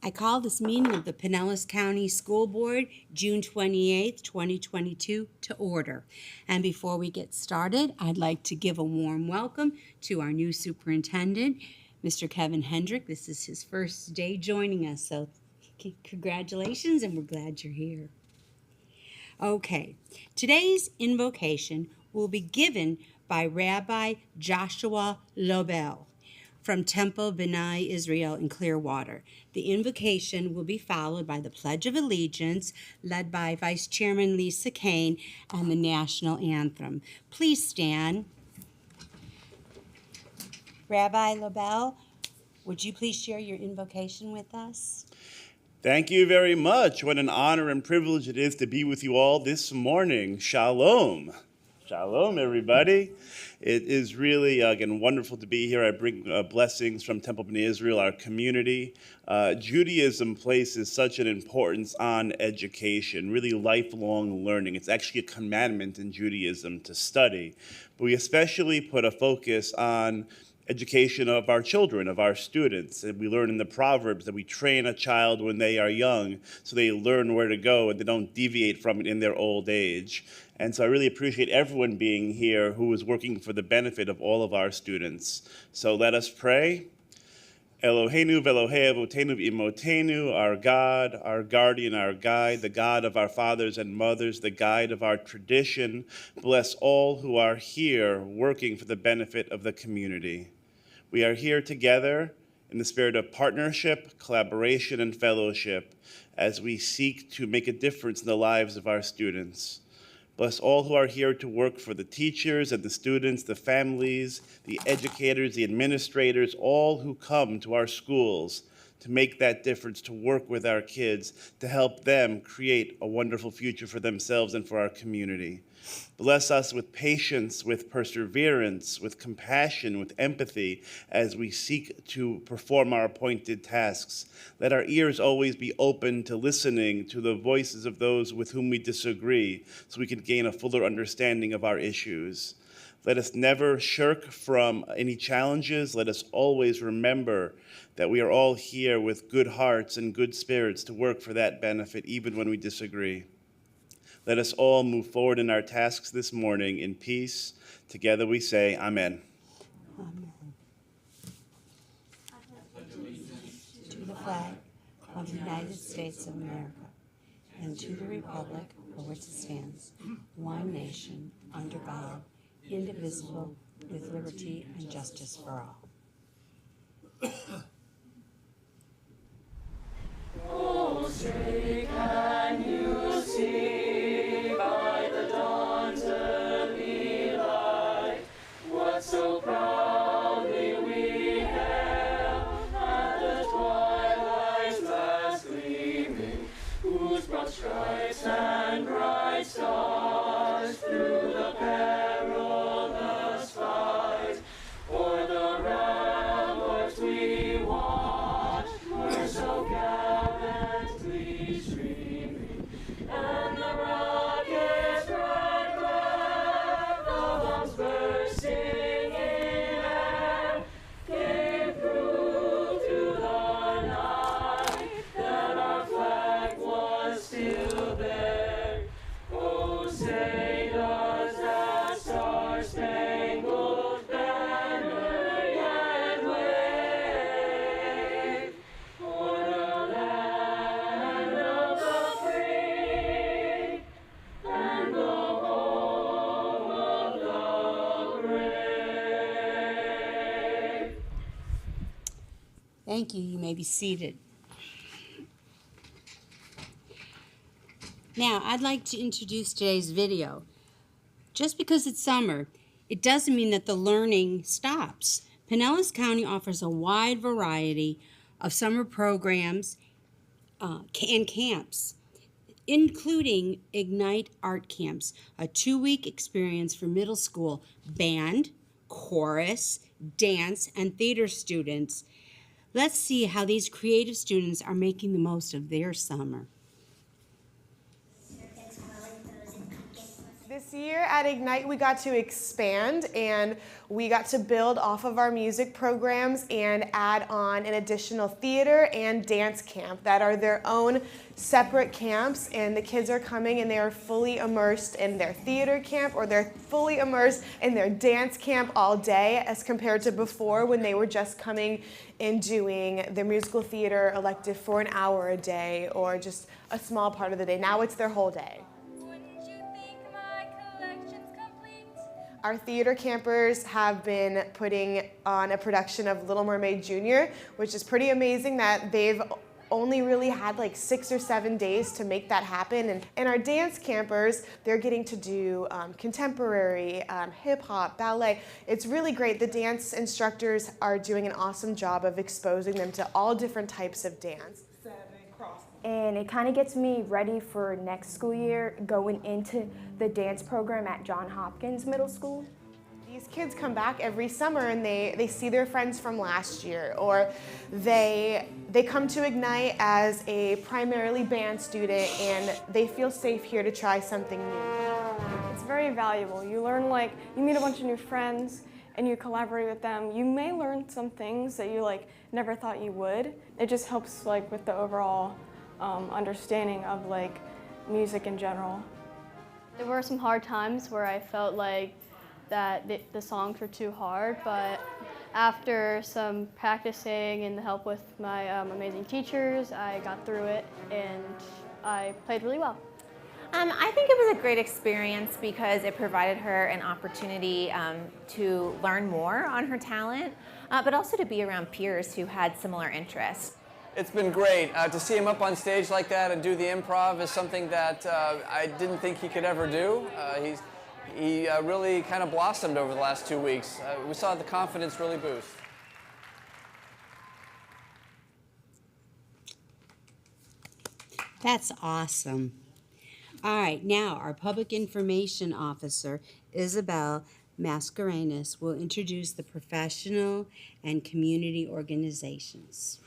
I call this meeting of the Pinellas County School Board, June 28th, 2022, to order. And before we get started, I'd like to give a warm welcome to our new superintendent, Mr. Kevin Hendrick. This is his first day joining us, so congratulations, and we're glad you're here. Okay, today's invocation will be given by Rabbi Joshua Lobel from Temple B'nai Israel in Clearwater. The invocation will be followed by the Pledge of Allegiance, led by Vice Chairman Lisa Kane, and the National Anthem. Please stand. Rabbi Lobel, would you please share your invocation with us? Thank you very much. What an honor and privilege it is to be with you all this morning. Shalom. Shalom, everybody. It is really, again, wonderful to be here. I bring blessings from Temple B'nai Israel, our community. Judaism places such an importance on education, really lifelong learning. It's actually a commandment in Judaism to study. But we especially put a focus on education of our children, of our students. And we learn in the Proverbs that we train a child when they are young so they learn where to go and they don't deviate from it in their old age. And so I really appreciate everyone being here who is working for the benefit of all of our students. So let us pray. Eloheinu v'Elohei avotenu v'imotenu, our God, our guardian, our guide, the God of our fathers and mothers, the guide of our tradition, bless all who are here working for the benefit of the community. We are here together in the spirit of partnership, collaboration, and fellowship as we seek to make a difference in the lives of our students. Bless all who are here to work for the teachers and the students, the families, the educators, the administrators, all who come to our schools to make that difference, to work with our kids, to help them create a wonderful future for themselves and for our community. Bless us with patience, with perseverance, with compassion, with empathy as we seek to perform our appointed tasks. Let our ears always be open to listening to the voices of those with whom we disagree so we can gain a fuller understanding of our issues. Let us never shirk from any challenges. Let us always remember that we are all here with good hearts and good spirits to work for that benefit, even when we disagree. Let us all move forward in our tasks this morning in peace. Together we say, Amen. Amen. To the flag of the United States of America and to the republic for which it stands, one nation, under God, indivisible, with liberty and justice for all. Oh, say, can you see by the dawn's early light what so proudly we hailed at the twilight's last gleaming, whose broad stripes and bright stars through the perilous fight o'er the ramparts we watched were so gallantly streaming, and the rocket's red glare, the bombs bursting in air, gave proof to the night that our flag was still there. Oh, say does that star-spangled banner yet wave o'er the land of the free and the home of the brave? Thank you. You may be seated. Now, I'd like to introduce today's video. Just because it's summer, it doesn't mean that the learning stops. Pinellas County offers a wide variety of summer programs and camps, including Ignite Art Camps, a 2-week experience for middle school band, chorus, dance, and theater students. Let's see how these creative students are making the most of their summer. This year at Ignite, we got to expand and we got to build off of our music programs and add on an additional theater and dance camp that are their own separate camps, and the kids are coming and they are fully immersed in their theater camp or they're fully immersed in their dance camp all day as compared to before when they were just coming and doing their musical theater elective for an hour a day or just a small part of the day. Now it's their whole day. Our theater campers have been putting on a production of Little Mermaid Jr., which is pretty amazing that they've only really had like 6 or 7 days to make that happen. And our dance campers, they're getting to do contemporary, hip hop, ballet. It's really great. The dance instructors are doing an awesome job of exposing them to all different types of dance. And it kind of gets me ready for next school year going into the dance program at Johns Hopkins Middle School. These kids come back every summer and they see their friends from last year, or they come to Ignite as a primarily band student and they feel safe here to try something new. It's very valuable. You learn, like, you meet a bunch of new friends and you collaborate with them. You may learn some things that you never thought you would. It just helps with the overall understanding of music in general. There were some hard times where I felt like that the songs were too hard, but after some practicing and the help with my amazing teachers, I got through it and I played really well. I think it was a great experience because it provided her an opportunity to learn more on her talent, but also to be around peers who had similar interests. It's been great. To see him up on stage like that and do the improv is something that I didn't think he could ever do. He really kind of blossomed over the last 2 weeks. We saw the confidence really boost. That's awesome. All right, now our Public Information Officer, Isabel Mascarenas, will introduce the professional and community organizations.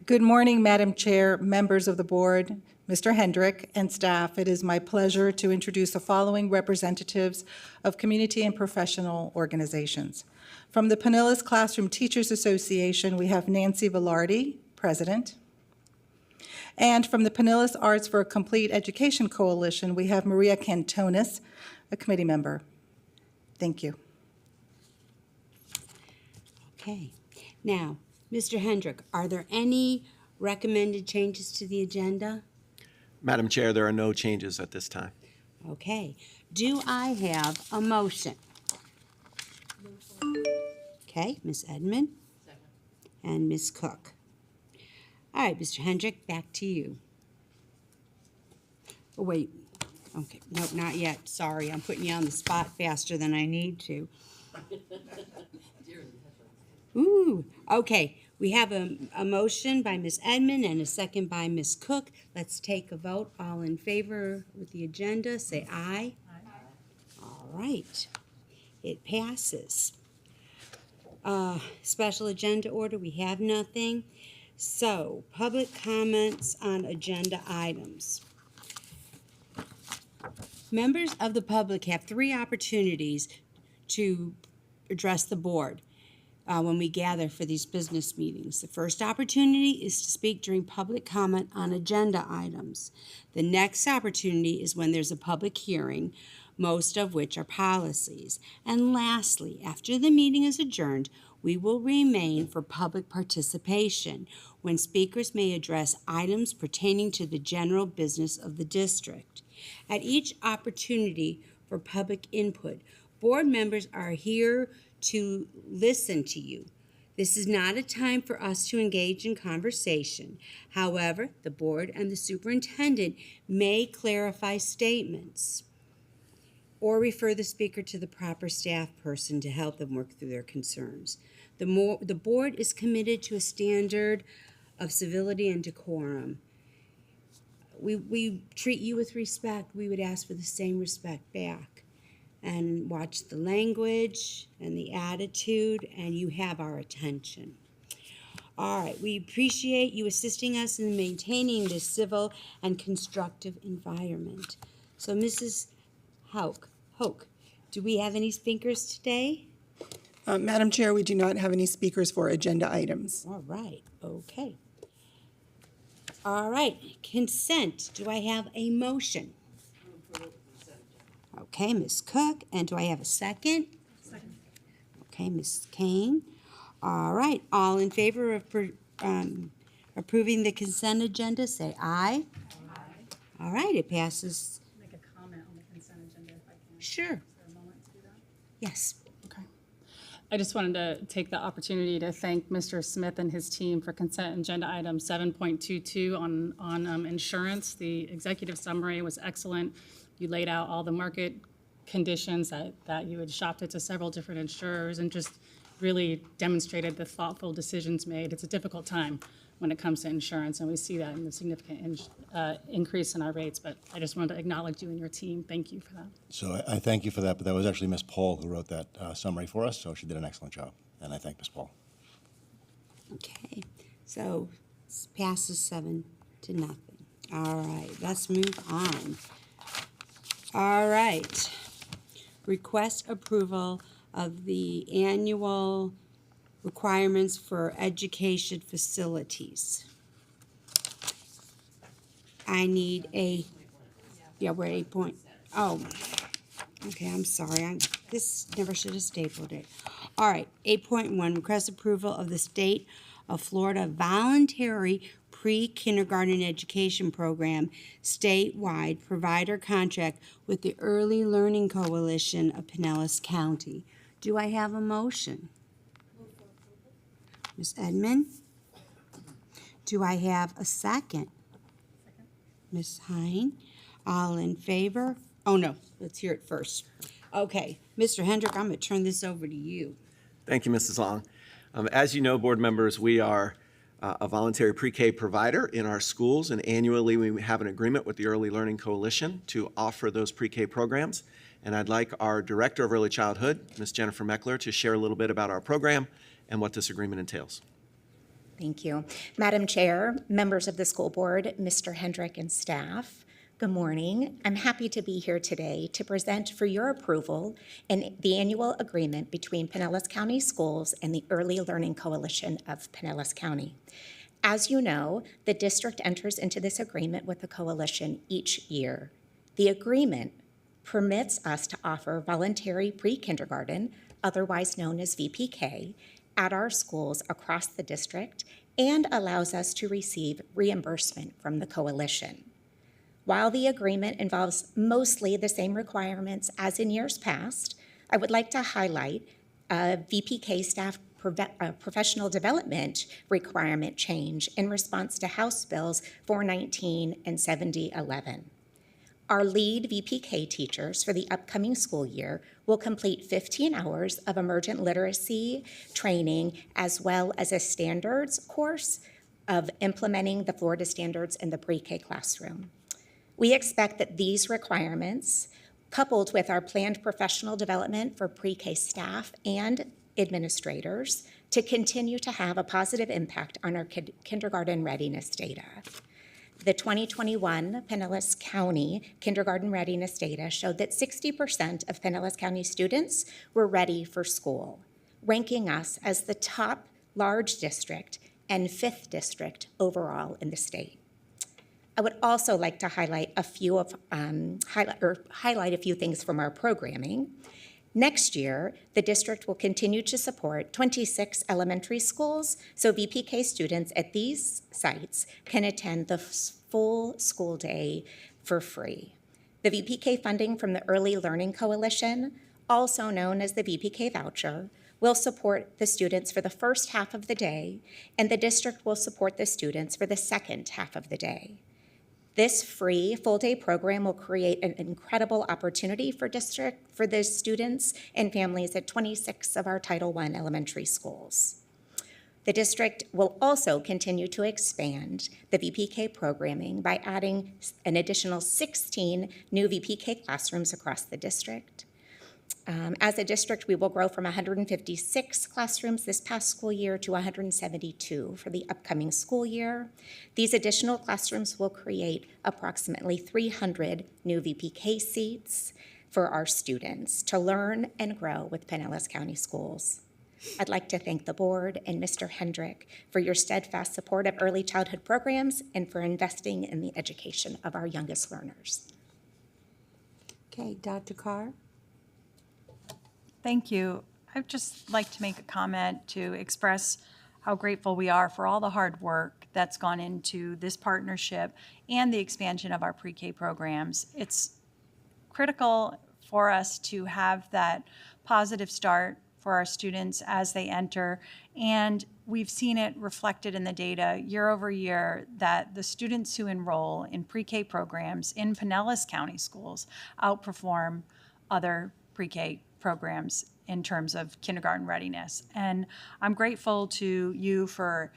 Good morning, Madam Chair, members of the board, Mr. Hendrick, and staff. It is my pleasure to introduce the following representatives of community and professional organizations. From the Pinellas Classroom Teachers Association, we have Nancy Velarde, President. And from the Pinellas Arts for a Complete Education Coalition, we have Maria Cantonis, a committee member. Thank you. Okay. Now, Mr. Hendrick, are there any recommended changes to the agenda? Madam Chair, there are no changes at this time. Okay. Do I have a motion? Okay, Ms. Edmond. And Ms. Cook. All right, Mr. Hendrick, back to you. Oh, wait. Okay, nope, not yet. Sorry, I'm putting you on the spot faster than I need to. Ooh, okay. We have a motion by Ms. Edmond and a second by Ms. Cook. Let's take a vote. All in favor with the agenda, say aye. Aye. All right. It passes. Special agenda order, we have nothing. So, public comments on agenda items. Members of the public have 3 opportunities to address the board when we gather for these business meetings. The first opportunity is to speak during public comment on agenda items. The next opportunity is when there's a public hearing, most of which are policies. And lastly, after the meeting is adjourned, we will remain for public participation, when speakers may address items pertaining to the general business of the district. At each opportunity for public input, board members are here to listen to you. This is not a time for us to engage in conversation. However, the board and the superintendent may clarify statements or refer the speaker to the proper staff person to help them work through their concerns. The board is committed to a standard of civility and decorum. We treat you with respect. We would ask for the same respect back. And watch the language and the attitude, and you have our attention. All right, we appreciate you assisting us in maintaining this civil and constructive environment. So, Mrs. Hauk, Hoke. Do we have any speakers today? Madam Chair, we do not have any speakers for agenda items. All right, okay. All right, consent. Do I have a motion? Okay, Ms. Cook, and do I have a second? Second. Okay, Ms. Kane. All right, all in favor of approving the consent agenda, say aye. Aye. All right, it passes. Make a comment on the consent agenda if I can. Sure. Is there a moment to do that? Yes. Okay. I just wanted to take the opportunity to thank Mr. Smith and his team for consent agenda item 7.22 on insurance. The executive summary was excellent. You laid out all the market conditions that you had shopped it to several different insurers and just really demonstrated the thoughtful decisions made. It's a difficult time when it comes to insurance, and we see that in the significant increase in our rates, but I just wanted to acknowledge you and your team. Thank you for that. So I thank you for that, but that was actually Ms. Paul who wrote that summary for us, so she did an excellent job, and I thank Ms. Paul. Okay, so it passes 7-0. All right, let's move on. All right. Request approval of the annual requirements for education facilities. I need we're at 8 point. Oh, okay, I'm sorry. This never should have stapled it. All right, 8.1, request approval of the State of Florida Voluntary Pre-Kindergarten Education Program statewide provider contract with the Early Learning Coalition of Pinellas County. Do I have a motion? Ms. Edmond? Do I have a second? Ms. Hine? All in favor? Oh, no, let's hear it first. Okay, Mr. Hendrick, I'm going to turn this over to you. Thank you, Mrs. Long. As you know, board members, we are a voluntary pre-K provider in our schools, and annually we have an agreement with the Early Learning Coalition to offer those pre-K programs. And I'd like our Director of Early Childhood, Ms. Jennifer Meckler, to share a little bit about our program and what this agreement entails. Thank you. Madam Chair, members of the school board, Mr. Hendrick and staff, good morning. I'm happy to be here today to present for your approval the annual agreement between Pinellas County Schools and the Early Learning Coalition of Pinellas County. As you know, the district enters into this agreement with the coalition each year. The agreement permits us to offer voluntary pre-kindergarten, otherwise known as VPK, at our schools across the district and allows us to receive reimbursement from the coalition. While the agreement involves mostly the same requirements as in years past, I would like to highlight a VPK staff professional development requirement change in response to House Bills 419 and 7011. Our lead VPK teachers for the upcoming school year will complete 15 hours of emergent literacy training as well as a standards course of implementing the Florida standards in the pre-K classroom. We expect that these requirements, coupled with our planned professional development for pre-K staff and administrators, to continue to have a positive impact on our kindergarten readiness data. The 2021 Pinellas County kindergarten readiness data showed that 60% of Pinellas County students were ready for school, ranking us as the top large district and 5th district overall in the state. I would also like to highlight a few things from our programming. Next year, the district will continue to support 26 elementary schools, so VPK students at these sites can attend the full school day for free. The VPK funding from the Early Learning Coalition, also known as the VPK voucher, will support the students for the first half of the day, and the district will support the students for the second half of the day. This free full-day program will create an incredible opportunity for the students and families at 26 of our Title I elementary schools. The district will also continue to expand the VPK programming by adding an additional 16 new VPK classrooms across the district. As a district, we will grow from 156 classrooms this past school year to 172 for the upcoming school year. These additional classrooms will create approximately 300 new VPK seats, for our students to learn and grow with Pinellas County Schools. I'd like to thank the board and Mr. Hendrick for your steadfast support of early childhood programs and for investing in the education of our youngest learners. Okay, Dr. Carr? Thank you. I'd just like to make a comment to express how grateful we are for all the hard work that's gone into this partnership and the expansion of our pre-K programs. It's critical for us to have that positive start for our students as they enter, and we've seen it reflected in the data year over year that the students who enroll in pre-K programs in Pinellas County schools outperform other pre-K programs in terms of kindergarten readiness. And I'm grateful to you for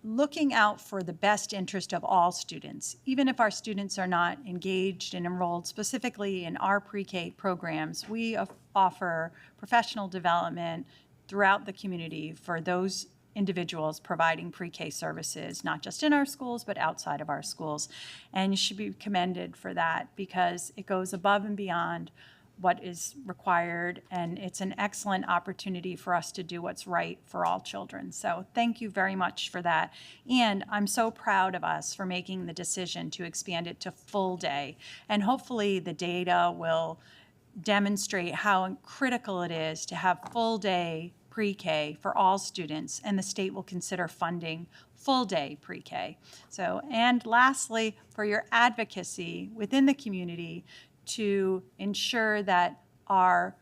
looking out for the best interest of all students. Even if our students are not engaged and enrolled specifically in our pre-K programs, we offer professional development throughout the community for those individuals providing pre-K services, not just in our schools, but outside of our schools. And you should be commended for that because it goes above and beyond what is required, and it's an excellent opportunity for us to do what's right for all children. So thank you very much for that. And I'm so proud of us for making the decision to expand it to full day. And hopefully the data will demonstrate how critical it is to have full day pre-K for all students, and the state will consider funding full day pre-K. So, and lastly, for your advocacy within the community to ensure that our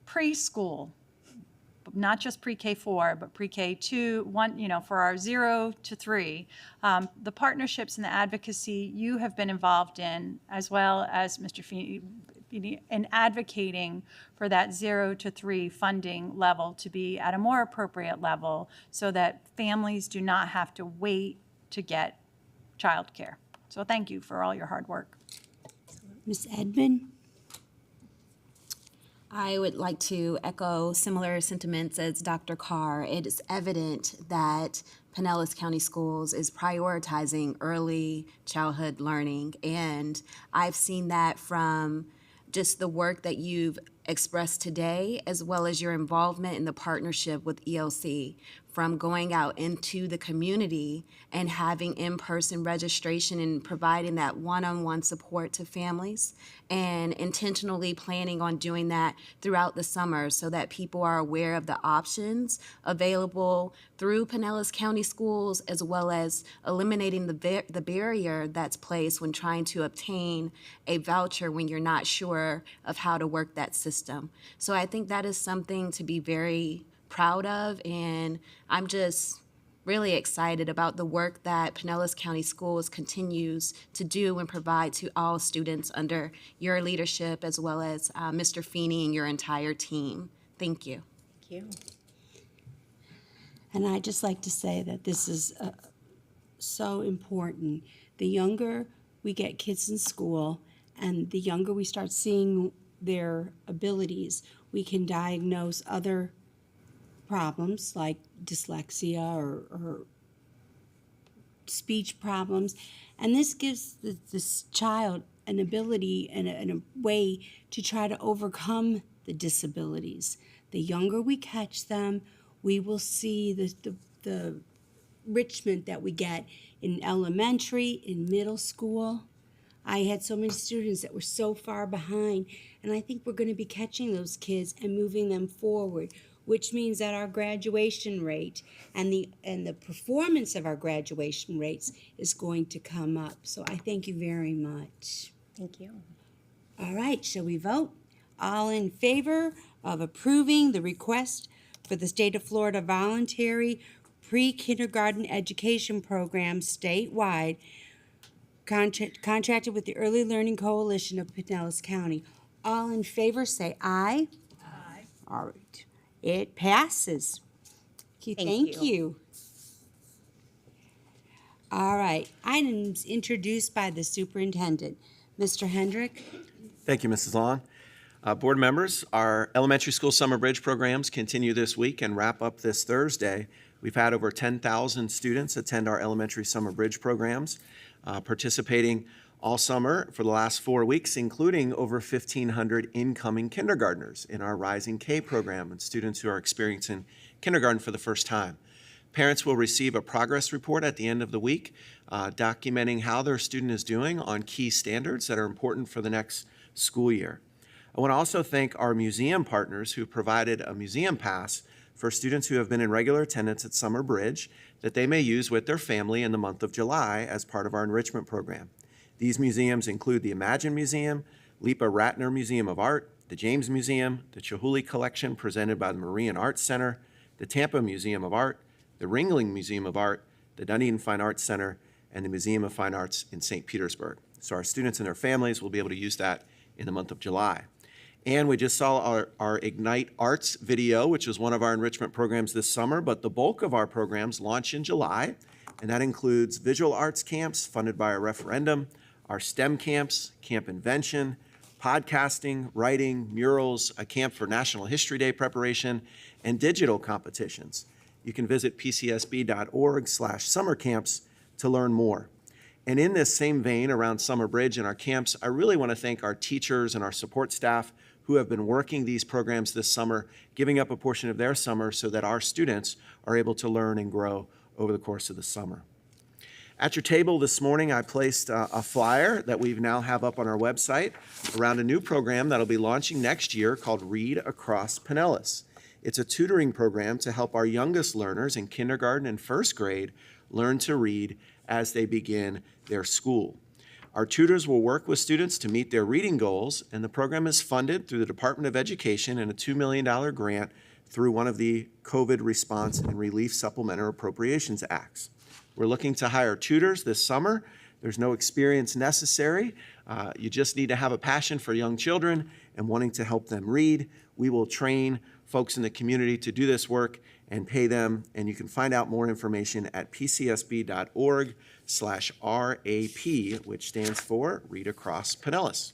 preschool, not just pre-K4, but pre-K2, for our 0 to 3, the partnerships and the advocacy you have been involved in, as well as Mr. Feeney, in advocating for that 0 to 3 funding level to be at a more appropriate level so that families do not have to wait to get childcare. So thank you for all your hard work. Ms. Edmond? I would like to echo similar sentiments as Dr. Carr. It is evident that Pinellas County Schools is prioritizing early childhood learning, and I've seen that from just the work that you've expressed today, as well as your involvement in the partnership with ELC, from going out into the community and having in-person registration and providing that one-on-one support to families, and intentionally planning on doing that throughout the summer so that people are aware of the options available through Pinellas County Schools, as well as eliminating the barrier that's placed when trying to obtain a voucher when you're not sure of how to work that system. So I think that is something to be very proud of, and I'm just really excited about the work that Pinellas County Schools continues to do and provide to all students under your leadership, as well as Mr. Feeney and your entire team. Thank you. Thank you. And I'd just like to say that this is so important. The younger we get kids in school and the younger we start seeing their abilities, we can diagnose other problems like dyslexia or speech problems. And this gives this child an ability and a way to try to overcome the disabilities. The younger we catch them, we will see the enrichment that we get in elementary, in middle school. I had so many students that were so far behind, and I think we're going to be catching those kids and moving them forward, which means that our graduation rate and the performance of our graduation rates is going to come up. So I thank you very much. Thank you. All right, shall we vote? All in favor of approving the request for the State of Florida Voluntary Pre-Kindergarten Education Program statewide, contracted with the Early Learning Coalition of Pinellas County. All in favor say aye. Aye. All right. It passes. Okay, thank you. All right. Items introduced by the superintendent. Mr. Hendrick. Thank you, Mrs. Long. Board members, our elementary school summer bridge programs continue this week and wrap up this Thursday. We've had over 10,000 students attend our elementary summer bridge programs, participating all summer for the last 4 weeks, including over 1,500 incoming kindergartners in our Rising K program and students who are experiencing kindergarten for the first time. Parents will receive a progress report at the end of the week, documenting how their student is doing on key standards that are important for the next school year. I want to also thank our museum partners who provided a museum pass for students who have been in regular attendance at Summer Bridge that they may use with their family in the month of July as part of our enrichment program. These museums include the Imagine Museum, Lipa Ratner Museum of Art, the James Museum, the Chihuly Collection presented by the Marine Arts Center, the Tampa Museum of Art, the Ringling Museum of Art, the Dunedin Fine Arts Center, and the Museum of Fine Arts in St. Petersburg. So our students and their families will be able to use that in the month of July. And we just saw our Ignite Arts video, which is one of our enrichment programs this summer, but the bulk of our programs launch in July, and that includes visual arts camps funded by a referendum, our STEM camps, Camp Invention, podcasting, writing, murals, a camp for National History Day preparation, and digital competitions. You can visit pcsb.org/summercamps to learn more. And in this same vein around Summer Bridge and our camps, I really want to thank our teachers and our support staff who have been working these programs this summer, giving up a portion of their summer so that our students are able to learn and grow over the course of the summer. At your table this morning, I placed a flyer that we now have up on our website around a new program that'll be launching next year called Read Across Pinellas. It's a tutoring program to help our youngest learners in kindergarten and first grade learn to read as they begin their school. Our tutors will work with students to meet their reading goals, and the program is funded through the Department of Education and a $2 million grant through one of the COVID Response and Relief Supplemental Appropriations Acts. We're looking to hire tutors this summer. There's no experience necessary. You just need to have a passion for young children and wanting to help them read. We will train folks in the community to do this work and pay them, and you can find out more information at pcsb.org/RAP, which stands for Read Across Pinellas.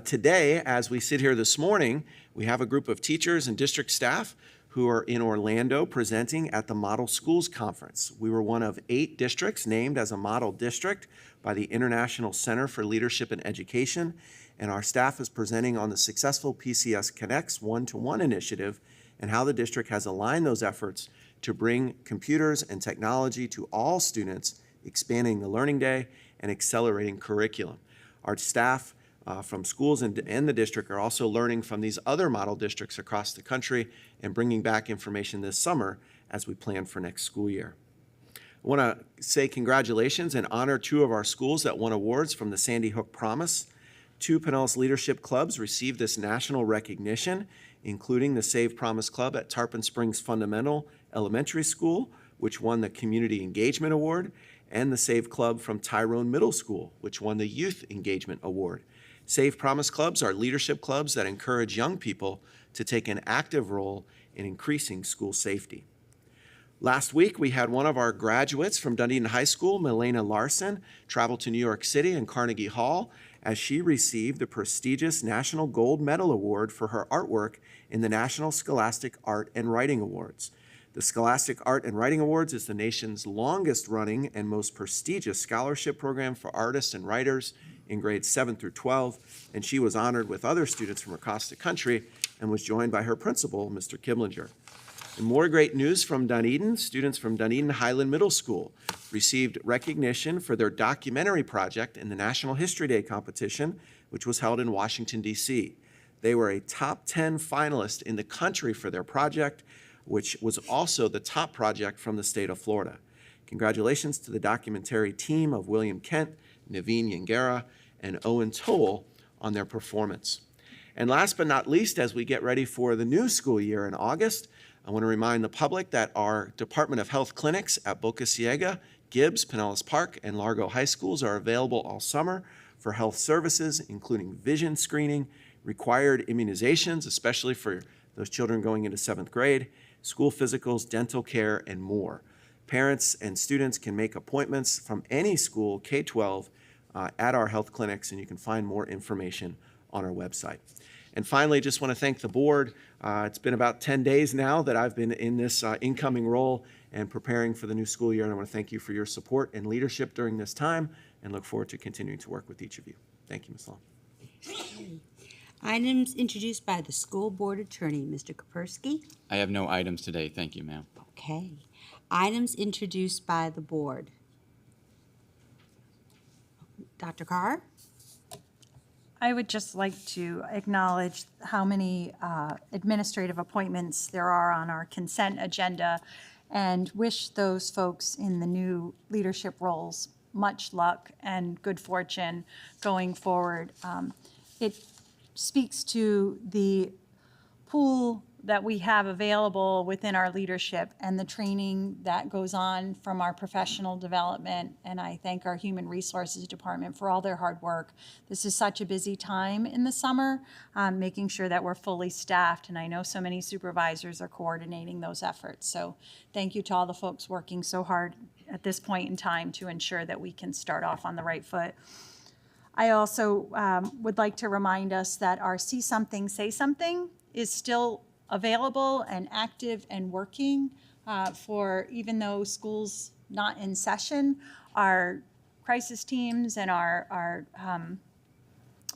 Today, as we sit here this morning, we have a group of teachers and district staff who are in Orlando presenting at the Model Schools Conference. We were one of 8 districts named as a model district by the International Center for Leadership and Education, and our staff is presenting on the successful PCS Connects one-to-one initiative and how the district has aligned those efforts to bring computers and technology to all students, expanding the learning day and accelerating curriculum. Our staff from schools and the district are also learning from these other model districts across the country and bringing back information this summer as we plan for next school year. I want to say congratulations and honor 2 of our schools that won awards from the Sandy Hook Promise. 2 Pinellas Leadership Clubs received this national recognition, including the Save Promise Club at Tarpon Springs Fundamental Elementary School, which won the Community Engagement Award, and the Save Club from Tyrone Middle School, which won the Youth Engagement Award. Save Promise Clubs are leadership clubs that encourage young people to take an active role in increasing school safety. Last week, we had one of our graduates from Dunedin High School, Milena Larson, travel to New York City and Carnegie Hall as she received the prestigious National Gold Medal Award for her artwork in the National Scholastic Art and Writing Awards. The Scholastic Art and Writing Awards is the nation's longest running and most prestigious scholarship program for artists and writers in grades 7 through 12, and she was honored with other students from across the country and was joined by her principal, Mr. Kiblinger. And more great news from Dunedin. Students from Dunedin Highland Middle School received recognition for their documentary project in the National History Day competition, which was held in Washington, D.C. They were a top 10 finalist in the country for their project, which was also the top project from the state of Florida. Congratulations to the documentary team of William Kent, Naveen Yangara, and Owen Toll on their performance. And last but not least, as we get ready for the new school year in August, I want to remind the public that our Department of Health clinics at Boca Ciega, Gibbs, Pinellas Park, and Largo High Schools are available all summer for health services, including vision screening, required immunizations, especially for those children going into 7th grade, school physicals, dental care, and more. Parents and students can make appointments from any school, K-12, at our health clinics, and you can find more information on our website. And finally, just want to thank the board It's been about 10 days now that I've been in this incoming role and preparing for the new school year, and I want to thank you for your support and leadership during this time and look forward to continuing to work with each of you. Thank you, Ms. Long. Items introduced by the school board attorney, Mr. Kapersky. I have no items today. Thank you, ma'am. Okay. Items introduced by the board. Dr. Carr? I would just like to acknowledge how many administrative appointments there are on our consent agenda and wish those folks in the new leadership roles much luck and good fortune going forward. It speaks to the pool that we have available within our leadership and the training that goes on from our professional development. And I thank our Human Resources Department for all their hard work. This is such a busy time in the summer, making sure that we're fully staffed. And I know so many supervisors are coordinating those efforts. So thank you to all the folks working so hard at this point in time to ensure that we can start off on the right foot. I also would like to remind us that our See Something, Say Something is still available and active and working for, even though school's not in session, our crisis teams and our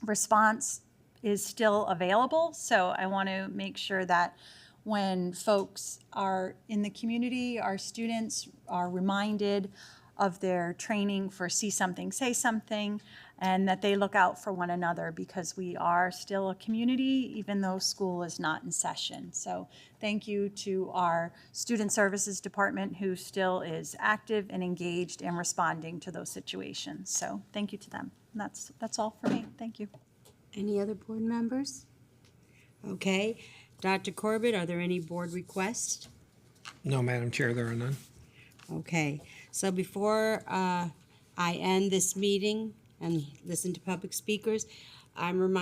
response is still available. So I want to make sure that when folks are in the community, our students are reminded of their training for See Something, Say Something, and that they look out for one another because we are still a community even though school is not in session. So thank you to our Student Services Department who still is active and engaged in responding to those situations. So thank you to them. And that's all for me. Thank you. Any other board members? Okay. Dr. Corbett, are there any board requests? No, Madam Chair, there are none. Okay. So before I end this meeting and listen to public speakers, I'm reminded